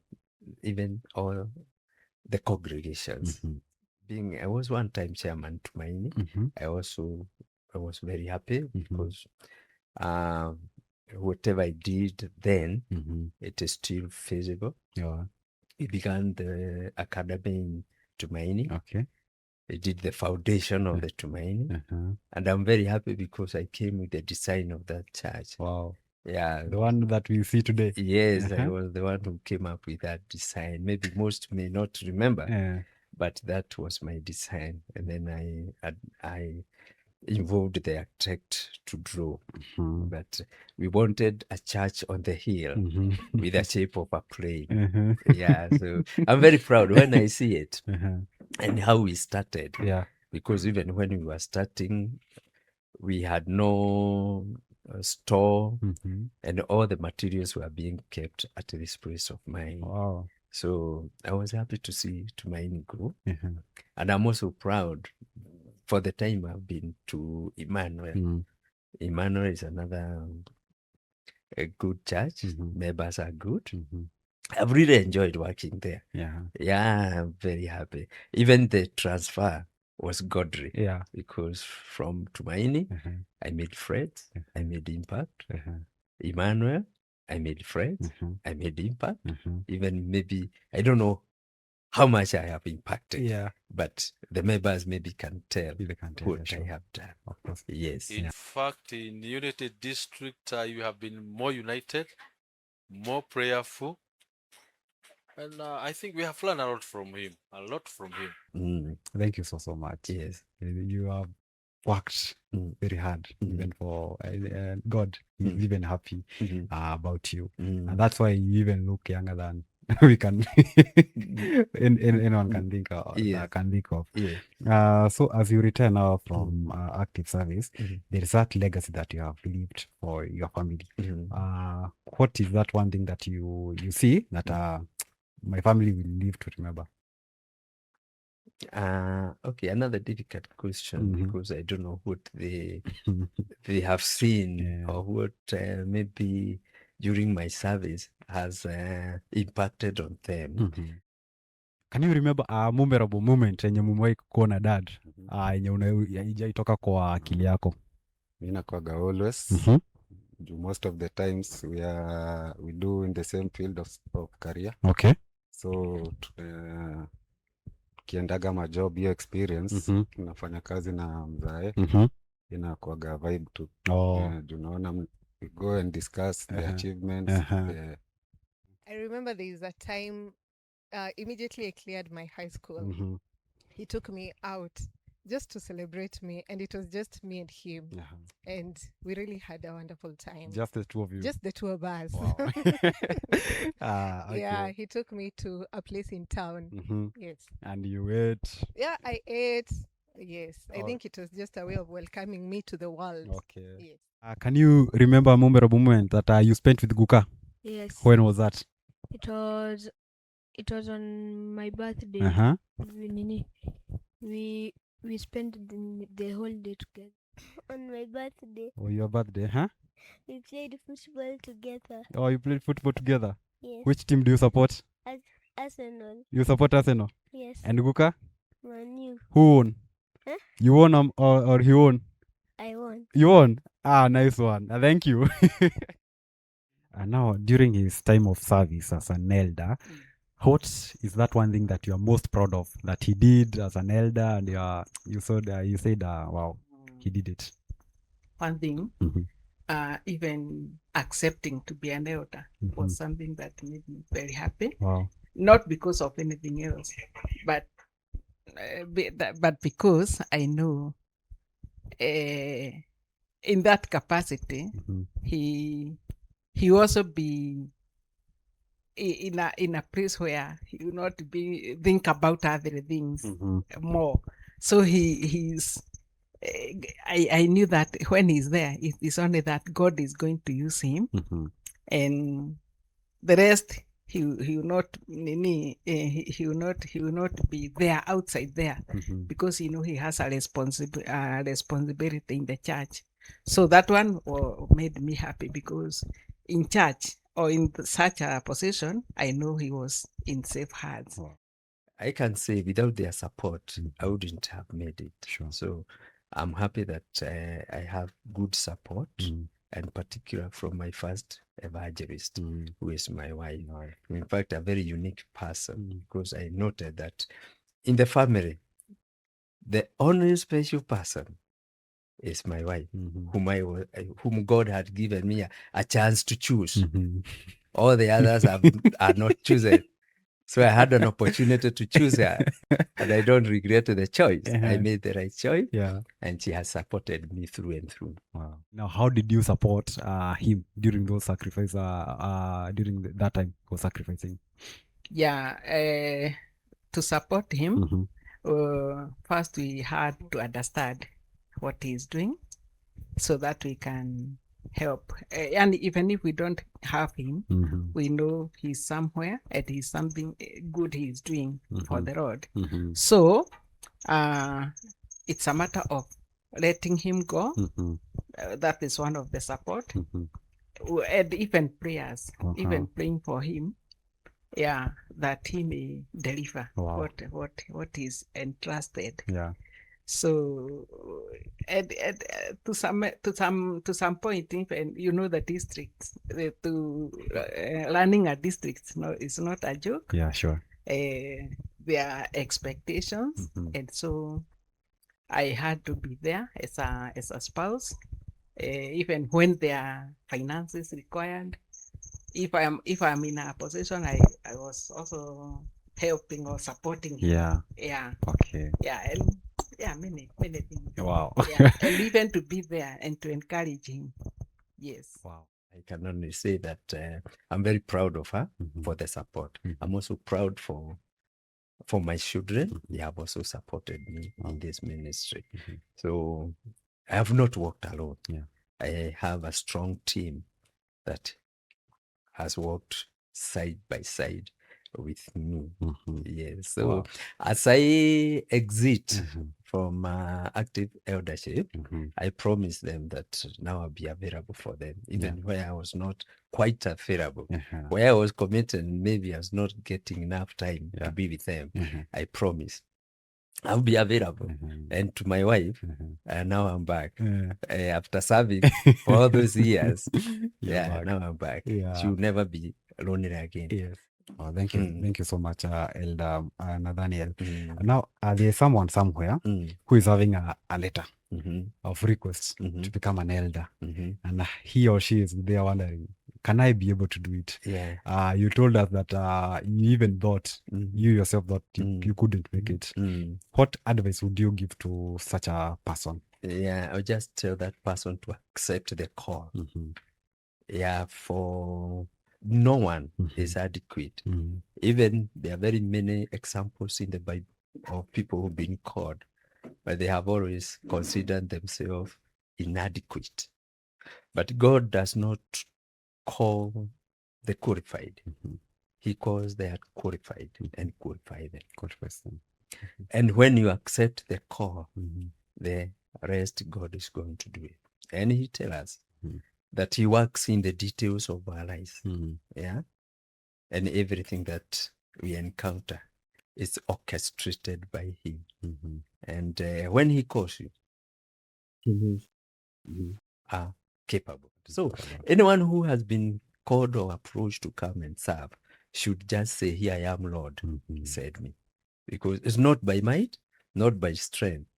even all the congregations. I was one time chairman Tumaini. I was very happy because whatever I did then, it is still feasible. Yeah. We began the academy in Tumaini. Okay. I did the foundation of the Tumaini. And I'm very happy because I came with the design of that church. Wow. Yeah. The one that we see today. Yes, I was the one who came up with that design. Maybe most may not remember, but that was my design. And then I involved the architect to draw. But we wanted a church on the hill with the shape of a plane. Yeah, so I'm very proud when I see it and how we started. Yeah. Because even when we were starting, we had no store and all the materials were being kept at this place of mine. Wow. So I was happy to see Tumaini grow. And I'm also proud for the time I've been to Immanuel. Immanuel is another a good church. Members are good. I've really enjoyed working there. Yeah, I'm very happy. Even the transfer was godly. Yeah. Because from Tumaini, I made friends. I made impact. Immanuel, I made friends. I made impact. Even maybe, I don't know how much I have impacted. Yeah. But the members maybe can tell what sure. I have done. Of course. Yes. In fact, in United District, you have been more united, more prayerful. And I think we have learned a lot from him. A lot from him. Thank you so much. Yes. You have worked very hard, even for God. He's even happy about you. And that's why you even look younger than we can anyone can think of. So as you return now from active service, there is that legacy that you have left for your family. What is that one thing that you see that my family will live to remember? Okay, another difficult question Mhm. because I don't know what they have seen Yeah. or what maybe during my service has impacted on them. Mhm. Can you remember a memorable moment yenye mumewahi kuona dad yenye haijaitoka kwa akili yako? Mi nakwaga always Mhm. juu most of the times we do in the same field of career, Okay. so tukiendaga majob hiyo experience Mhm. tunafanya kazi na mzae Mhm. inakwaga vibe tu. Oh. Juu naona we go and discuss the achievements. I remember there is a time immediately I cleared my high school. Mhm. He took me out just to celebrate me, and it was just me and him, and we really had a wonderful time. Just the two of you. Just the two of us. Wow. Okay. Yeah, he took me to a place in town. Mhm. Yes. And you ate. Yeah, I ate. Yes, I Oh. think it was just a way of welcoming me to the world. Okay. Yes. Can you remember a memorable moment that you spent with Guka? Yes. When was that? It was on my birthday. Uh-huh. We spent the whole day together. On my birthday, Oh, your birthday, huh? we played football together. Oh, you played football together? Yes. Which team do you support? Arsenal. You support Arsenal? Yes. And Guka? Manu. Who won? Huh? You won or he won? I won. You won? Ah, nice one. Thank you. And now, during his time of service as an elder, what is that one thing that you are most proud of that he did as an elder, and you said, wow, he did it? One thing, Mhm. even accepting to be an elder was something that made me very happy. Wow. Not because of anything else, but because I know in that capacity, he also be in a place where he will not be think about other things more. So he's. I knew that when he's there, it's only that God is going to use him, and the rest he will not he will not be there outside there, because he has a responsibility in the church. So that one made me happy, because in church or in such a position, I know he was in safe hands. Wow. I can say without their support, I wouldn't have made it. Sure. So I'm happy that I have good support, and particular from my first evangelist, who is my wife. In fact, a very unique person, because I noted that in the family, the only special person is my wife, whom God had given me a chance to choose. All the others are not chosen. So I had an opportunity to choose her, and I don't regret the choice. I made the right choice, and she has supported me through and through. Wow. Now, how did you support him during those sacrifices, during that time for sacrificing? Yeah, to support him, first we had to understand what he's doing so that we can help. And even if we don't have him, we know he's somewhere and he's something good he's doing for the Lord. So it's a matter of letting him go. That is one of the support. And even prayers, even praying for him, that he may deliver what is entrusted. So to some point, even the districts, learning a district is not a joke. Yeah, sure. There are expectations, and so I had to be there as a spouse, even when there are finances required. If I'm in a position, I was also helping or supporting him. Okay. Many things. Wow. And even to be there and to encourage him. Yes. Wow. I can only say that I'm very proud of her for the support. I'm also proud for my children. They have also supported me in this ministry. So I have not worked alone. I have a strong team that has worked side by side with me. Mhm. Yes. So Wow. as I exit Mhm. from active eldership, Mhm. I promised them that now I'll be available for them, even Yeah. where I was not quite available. Uh-huh. Where I was committed, maybe I was not getting enough time Yeah. to be with them. Uh-huh. I promise I'll be available. Mhm. And to my wife, Mhm. now I'm back. Yeah. After serving for all those years, You're yeah, back. now I'm back. Yeah. She will never be lonely again. Yes. Oh, thank you. Mm. Thank you so much, Elder Nathaniel. Mm. Now, there's someone somewhere Mm. who is having a letter Mhm. of request Mhm. to become an elder. Mhm. And he or she is there wondering, can I be able to do it? Yeah. You told us that you even thought, Mhm. you yourself thought you Mm. couldn't make it. Mm. What advice would you give to such a person? Yeah, I'll just tell that person to accept the call. Mhm. Yeah, for no one is adequate. Mhm. Even there are very many examples in the Bible of people who've been called, but they have always considered themselves inadequate. But God does not call the qualified. Mhm. He calls the qualified and qualify them. Good person. And when you accept the call, Mhm. the rest God is going to do it. And he tells us Mhm. that he works in the details of our lives. Mhm. Yeah. And everything that we encounter is orchestrated by him. Mhm. And when he calls you, you Mhm. are capable. So anyone who has been called or approached to come and serve should just say, "Here I am, Lord, Mhm. send me." Because it's not by might, not by strength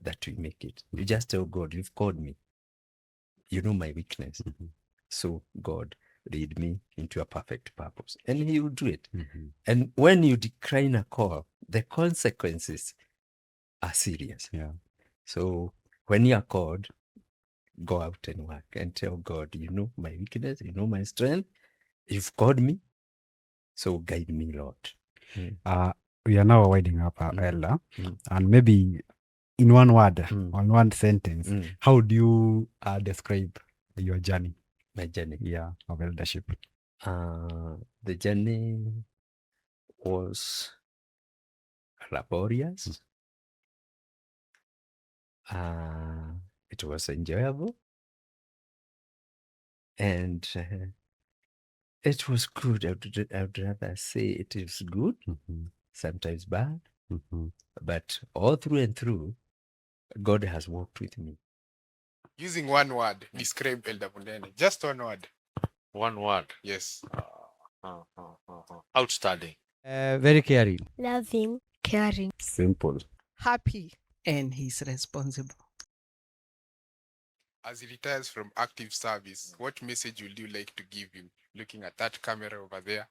that we make it. You just tell God, "You've called me. You know my weakness. Mhm. So God, lead me into a perfect purpose." And he will do it. Mhm. And when you decline a call, the consequences are serious. Yeah. So when you are called, go out and work and tell God, "You know my weakness, you know my strength. You've called me, so guide me, Lord." We are now winding up, Elder, and maybe in one word, on one sentence, how do you describe your journey? My journey. Yeah, of eldership. The journey was laborious. It was enjoyable. And it was good. I would rather say it is good, sometimes bad. But all through and through, God has walked with me. Using one word, describe Elder Munene. Just one word. One word. Yes. Outstanding. Very caring. Loving, caring, Simple. Happy. And he's responsible. As he retires from active service, what message would you like to give him? Looking at that camera over there.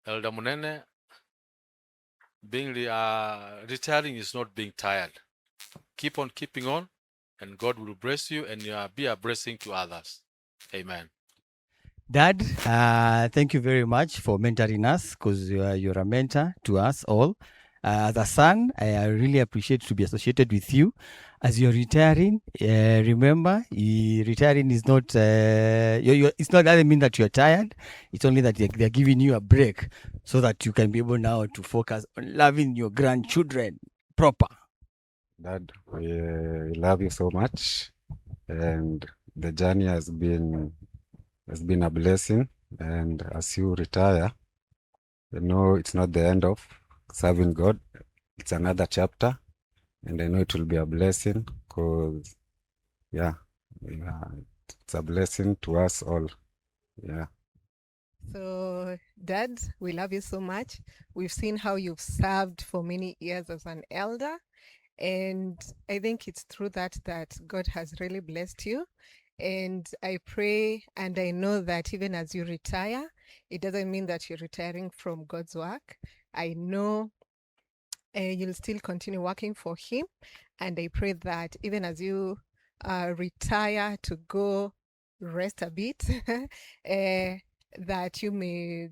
Elder Munene, being retiring is not being tired. Keep on keeping on, and God will bless you, and be a blessing to others. Amen. Dad, thank you very much for mentoring us, because you're a mentor to us all. As a son, I really appreciate to be associated with you. As you're retiring, remember, retiring is not, it's not doesn't mean that you're tired. It's only that they're giving you a break so that you can be able now to focus on loving your grandchildren proper. Dad, we love you so much, and the journey has been a blessing. And as you retire, you know it's not the end of serving God. It's another chapter, and I know it will be a blessing because, yeah, it's a blessing to us all. Yeah. So, Dad, we love you so much. We've seen how you've served for many years as an elder. And I think it's through that God has really blessed you. And I pray and I know that even as you retire, it doesn't mean that you're retiring from God's work. I know you'll still continue working for Him. And I pray that even as you retire to go rest a bit, that you may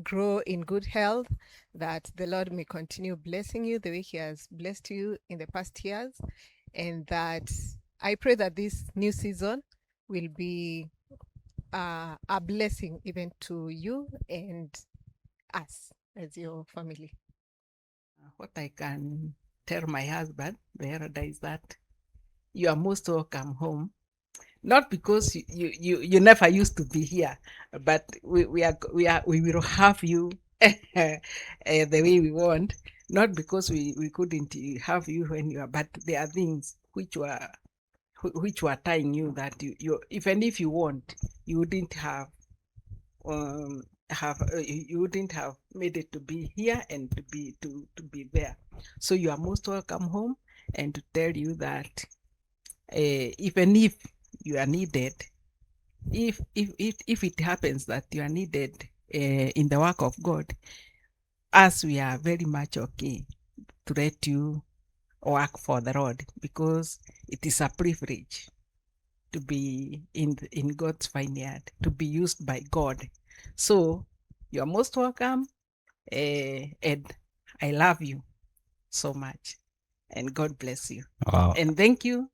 grow in good health, that the Lord may continue blessing you the way He has blessed you in the past years, and that I pray that this new season will be a blessing even to you and us as your family. What I can tell my husband, the elder, is that you are most welcome home. Not because you never used to be here, but we will have you the way we want. Not because we couldn't have you when you are, but there are things which were tying you that you even if you want, you wouldn't have you wouldn't have made it to be here and to be there. So you are most welcome home, and to tell you that even if you are needed, if it happens that you are needed in the work of God, as we are very much okay to let you work for the Lord, because it is a privilege to be in God's vineyard, to be used by God. So you are most welcome, and I love you so much, and God bless you. Wow. And thank you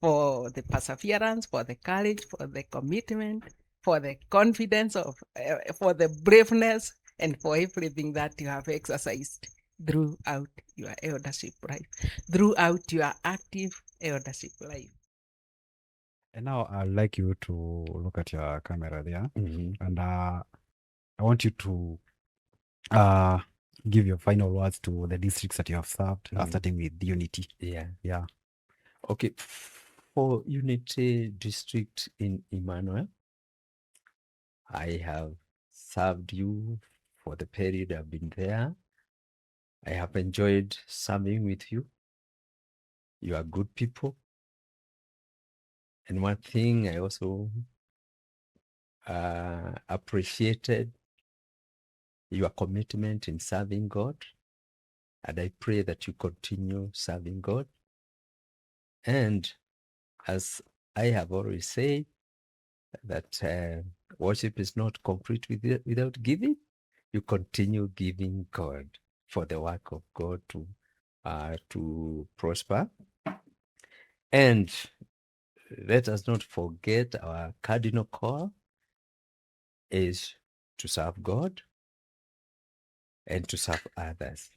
for the perseverance, for the courage, for the commitment, for the confidence for the braveness, and for everything that you have exercised throughout your eldership life, throughout your active eldership life. And now I'd like you to look at your camera there, Mhm. and I want you to give your final words to the districts that you have served, starting with Unity. Yeah. Yeah. Okay. For Unity District in Emmanuel, I have served you for the period I've been there. I have enjoyed serving with you. You are good people. And one thing I also appreciated your commitment in serving God. And I pray that you continue serving God. And as I have always said, that worship is not complete without giving. You continue giving God for the work of God to prosper. And let us not forget our cardinal call is to serve God and to serve others.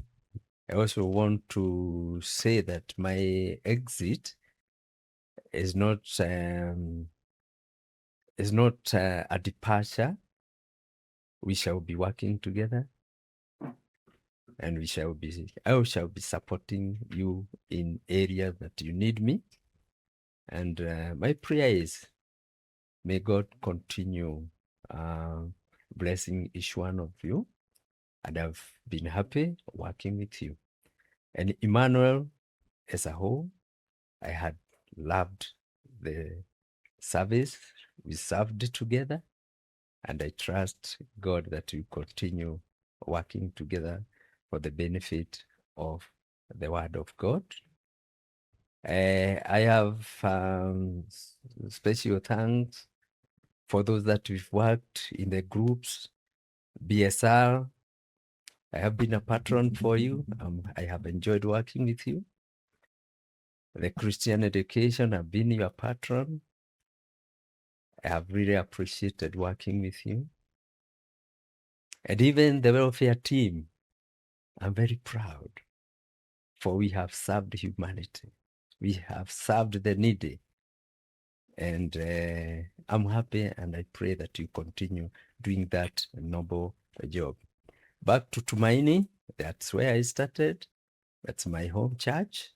I also want to say that my exit is not a departure. We shall be working together, and I shall be supporting you in areas that you need me. And my prayer is, may God continue blessing each one of you. And I've been happy working with you. And Emmanuel, as a whole, I had loved the service. We served together, and I trust God that we continue working together for the benefit of the Word of God. I have special thanks for those that we've worked in the groups. BSR, I have been a patron for you. I have enjoyed working with you. The Christian education, I've been your patron. I have really appreciated working with you. And even the welfare team, I'm very proud, for we have served humanity. We have served the needy. And I'm happy, and I pray that you continue doing that noble job. Back to Tumaini, that's where I started. That's my home church.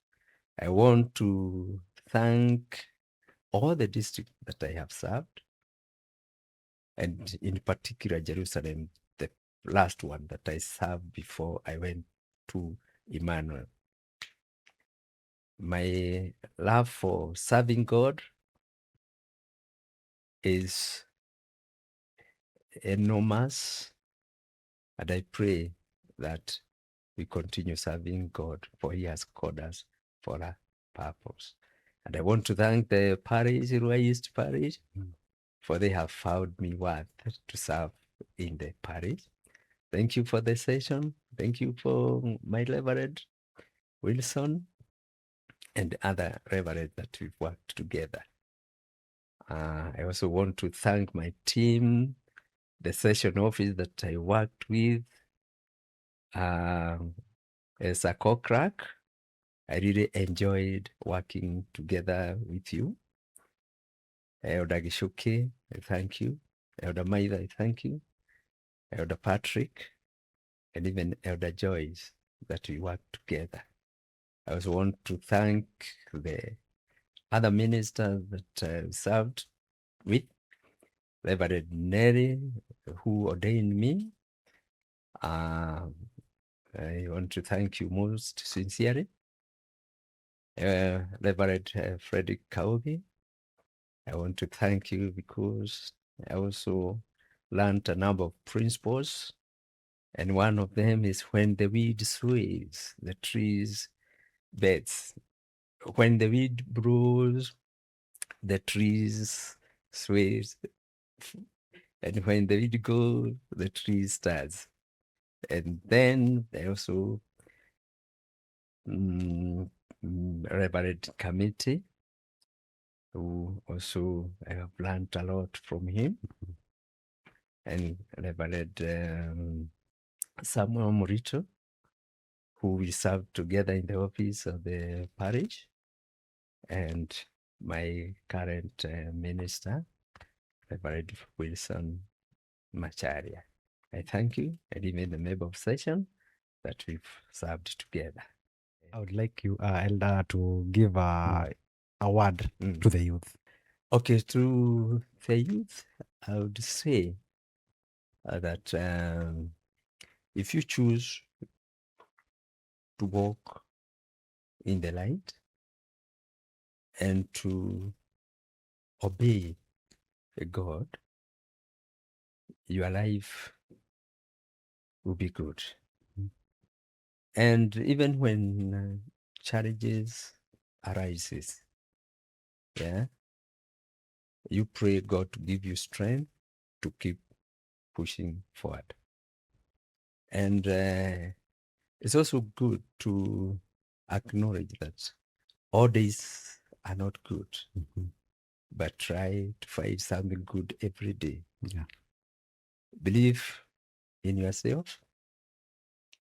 I want to thank all the districts that I have served, and in particular Jerusalem, the last one that I served before I went to Emmanuel. My love for serving God is enormous, and I pray that we continue serving God, for He has called us for a purpose. And I want to thank the parish, Rua East Parish, for they have found me worth to serve in the parish. Thank you for the session. Thank you for my Reverend Wilson and other reverends that we've worked together. I also want to thank my team, the session office that I worked with. As a co-crack, I really enjoyed working together with you. Elder Gishuki, I thank you. Elder Maida, I thank you. Elder Patrick, and even Elder Joyce, that we work together. I also want to thank the other ministers that I served with, Reverend Neri, who ordained me. I want to thank you most sincerely. Reverend Frederick Kaugi, I want to thank you because I also learned a number of principles, and one of them is when the wind sways, the trees beds. When the wind blows, the trees sways, and when the wind goes, the tree stands. And then I also Reverend Committee, who also I have learned a lot from him, and Reverend Samuel Morito, who we served together in the office of the parish, and my current minister, Reverend Wilson Macharia. I thank you, and even the member of session that we've served together. I would like you, Elder, to give a word to the youth. Okay, to the youth, I would say that if you choose to walk in the light and to obey God, your life will be good. And even when challenges arises, you pray God to give you strength to keep pushing forward. And it's also good to acknowledge that all days are not good, but try to find something good every day. Yeah. Believe in yourself,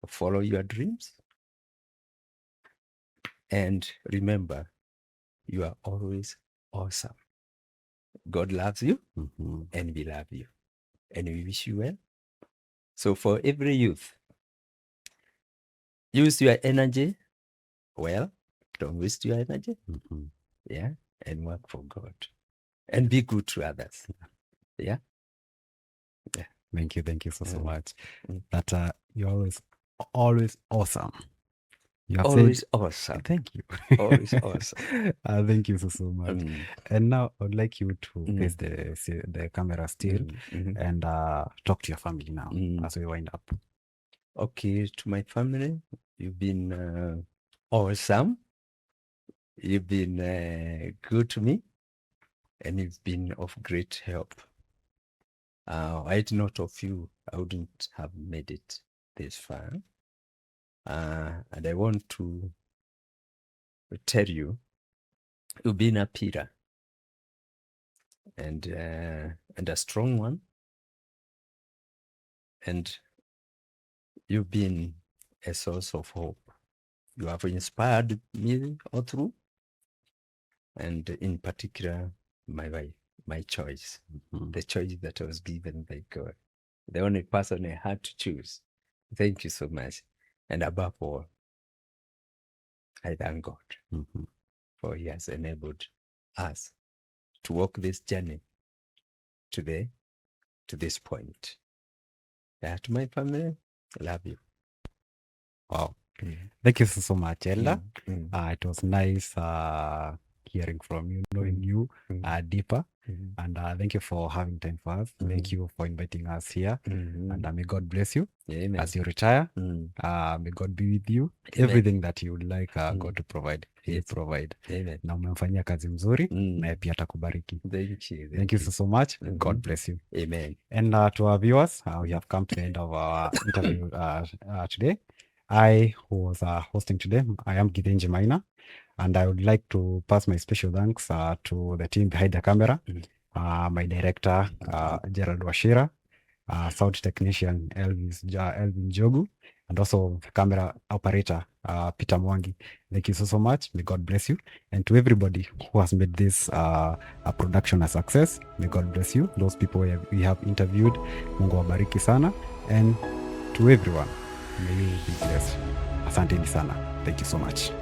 follow your dreams, and remember, you are always awesome. God loves you, and we love you, and we wish you well. So for every youth, use your energy well. Don't waste your energy. And work for God, and be good to others. Yeah. Thank you so much. That you're always awesome. You have Always said, awesome. Thank you. Always awesome. Thank you so much. And now I would like you to face the camera still and talk to your family now as we wind up. Okay, to my family, you've been awesome. You've been good to me, and you've been of great help. I'd not of you, I wouldn't have made it this far. And I want to tell you, you've been a pillar and a strong one, and you've been a source of hope. You have inspired me all through, and in particular, my wife, my choice, the choice that I was given by God, the only person I had to choose. Thank you so much. And above all, I thank God for He has enabled us to walk this journey today to this point. Yeah, to my family, I love you. Wow. Thank you so much, Elder. It was nice hearing from you, knowing you deeper. And thank you for having time for us. Thank you for inviting us here. And may God bless you as you retire. May God be with you. Everything that you would like God to provide, He provide. Na umemfanyia kazi mzuri na pia atakubariki. Thank you so much. God bless you. Amen. And to our viewers, we have come to the end of our interview today. I, who was hosting today, I am Githinji Maina, and I would like to pass my special thanks to the team behind the camera, my director, Gerald Washira, sound technician, Elvin Jogu, and also camera operator, Peter Mwangi. Thank you so much. May God bless you. And to everybody who has made this a production a success, may God bless you. Those people we have interviewed, Mungu wabariki sana. And to everyone, may you be blessed. Asanteni sana. Thank you so much.